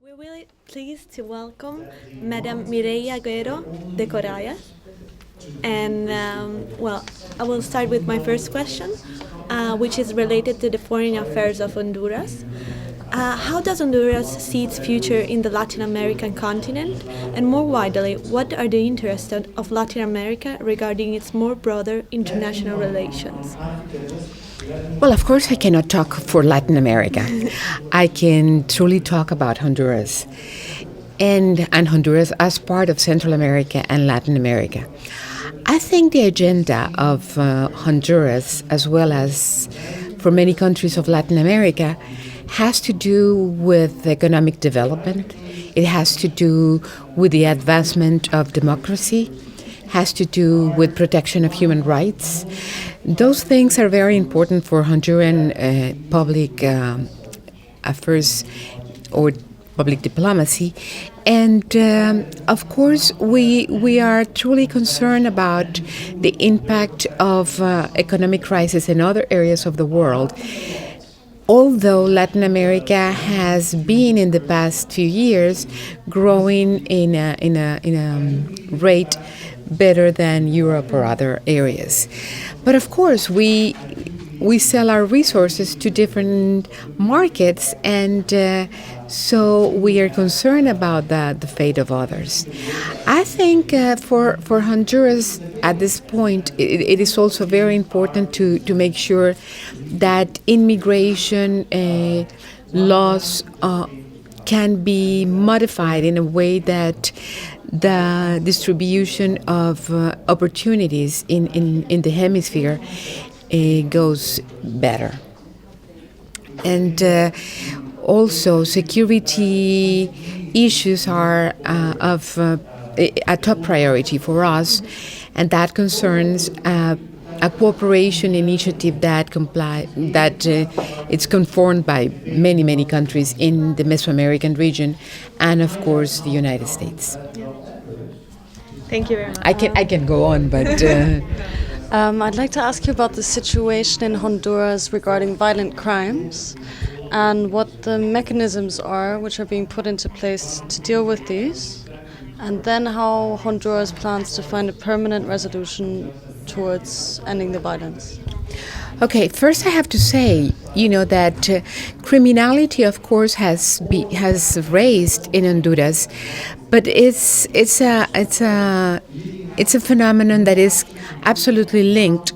We're really pleased to welcome Madam Mireya Agüero de Corrales. And I will start with my first question, which is related to the foreign affairs of Honduras. How does Honduras see its future in the Latin American continent? And more widely, what are the interests of Latin America regarding its more broader international relations? Well, of course, I cannot talk for Latin America. I can truly talk about Honduras and Honduras as part of Central America and Latin America. I think the agenda of Honduras, as well as for many countries of Latin America, has to do with economic development. It has to do with the advancement of democracy, has to do with protection of human rights. Those things are very important for Honduran public affairs or public diplomacy. And of course, we are truly concerned about the impact of economic crisis in other areas of the world. Although Latin America has been in the past few years growing in a rate better than Europe or other areas. But of course, we sell our resources to different markets, and so we are concerned about the fate of others. I think for Honduras at this point, it is also very important to make sure that immigration laws can be modified in a way that the distribution of opportunities in the hemisphere goes better. And also security issues are of a top priority for us, and that concerns a cooperation initiative that it's conformed by many countries in the Mesoamerican region, and of course the United States. Thank you very much. I can go on, but I'd like to ask you about the situation in Honduras regarding violent crimes and what the mechanisms are which are being put into place to deal with these, and then how Honduras plans to find a permanent resolution towards ending the violence. Okay, first I have to say, that criminality, of course, has raised in Honduras, but it's a phenomenon that is absolutely linked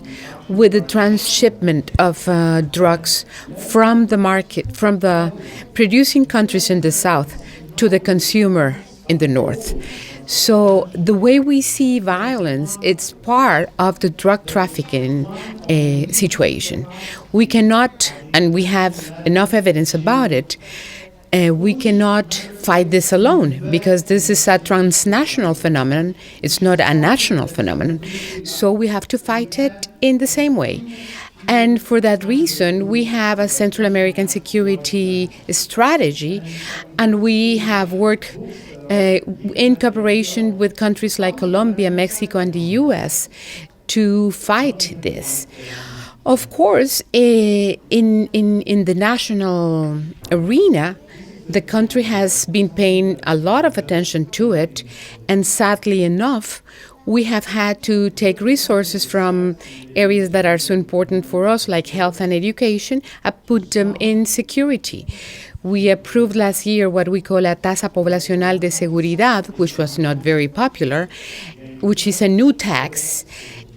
with the transshipment of drugs from the producing countries in the south to the consumer in the north. So the way we see violence, it's part of the drug trafficking situation. We cannot, and we have enough evidence about it, we cannot fight this alone because this is a transnational phenomenon. It's not a national phenomenon. So we have to fight it in the same way. And for that reason, we have a Central American security strategy, and we have worked in cooperation with countries like Colombia, Mexico, and the U.S. to fight this. Of course, in the national arena, the country has been paying a lot of attention to it, and sadly enough, we have had to take resources from areas that are so important for us, like health and education, and put them in security. We approved last year what we call a tasa poblacional de seguridad, which was not very popular, which is a new tax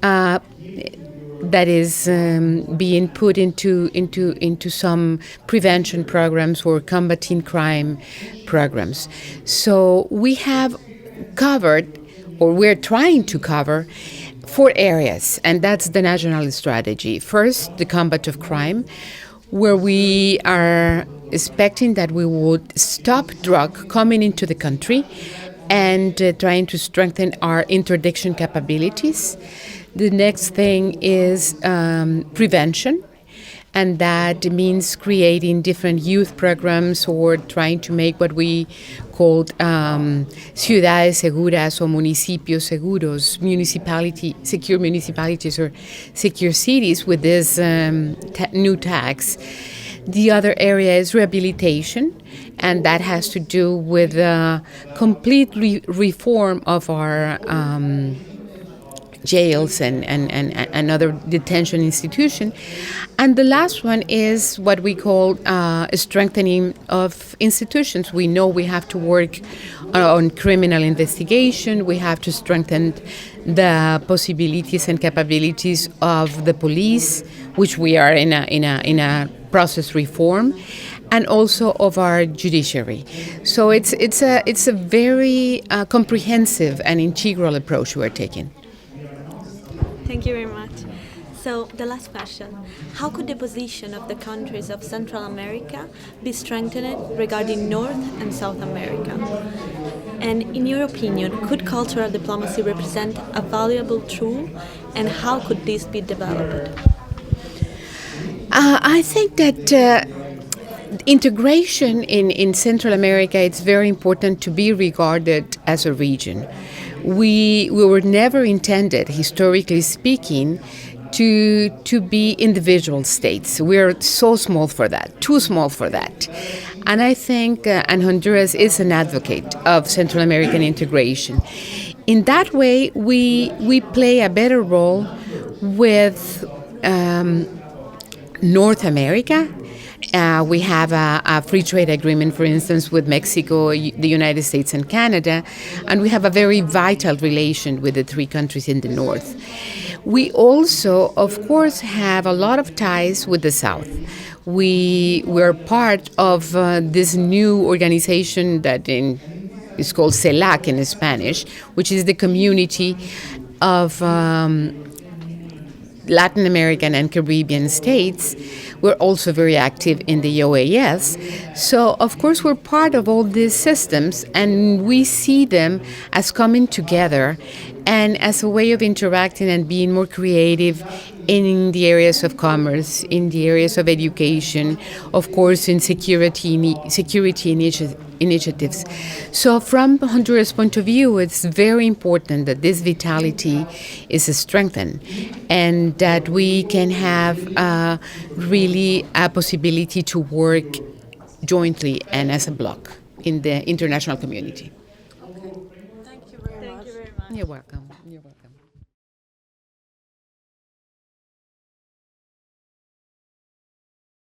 that is being put into some prevention programs or combating crime programs. So we have covered, or we're trying to cover, 4 areas, and that's the national strategy. First, the combat of crime, where we are expecting that we would stop drug coming into the country and trying to strengthen our interdiction capabilities. The next thing is prevention, and that means creating different youth programs or trying to make what we called ciudades seguras or municipios seguros, secure municipalities or secure cities with this new tax. The other area is rehabilitation, and that has to do with complete reform of our jails and other detention institution. And the last one is what we call strengthening of institutions. We know we have to work on criminal investigation. We have to strengthen the possibilities and capabilities of the police, which we are in a process reform, and also of our judiciary. So it's a very comprehensive and integral approach we're taking. Thank you very much. So the last question: how could the position of the countries of Central America be strengthened regarding North and South America? And in your opinion, could cultural diplomacy represent a valuable tool, and how could this be developed? I think that integration in Central America, it's very important to be regarded as a region. We were never intended, historically speaking, to be individual states. We're so small for that, too small for that. And I think, and Honduras is an advocate of Central American integration. In that way, we play a better role with North America. We have a free trade agreement, for instance, with Mexico, the United States, and Canada, and we have a very vital relation with the three countries in the north. We also, of course, have a lot of ties with the South. We're part of this new organization that is called CELAC in Spanish, which is the community of Latin American and Caribbean states. We're also very active in the OAS. So, of course, we're part of all these systems, and we see them as coming together and as a way of interacting and being more creative in the areas of commerce, in the areas of education, of course, in security initiatives. So from Honduras' point of view, it's very important that this vitality is strengthened and that we can have really a possibility to work jointly and as a bloc in the international community. Thank you very much. Thank you very much. You're welcome.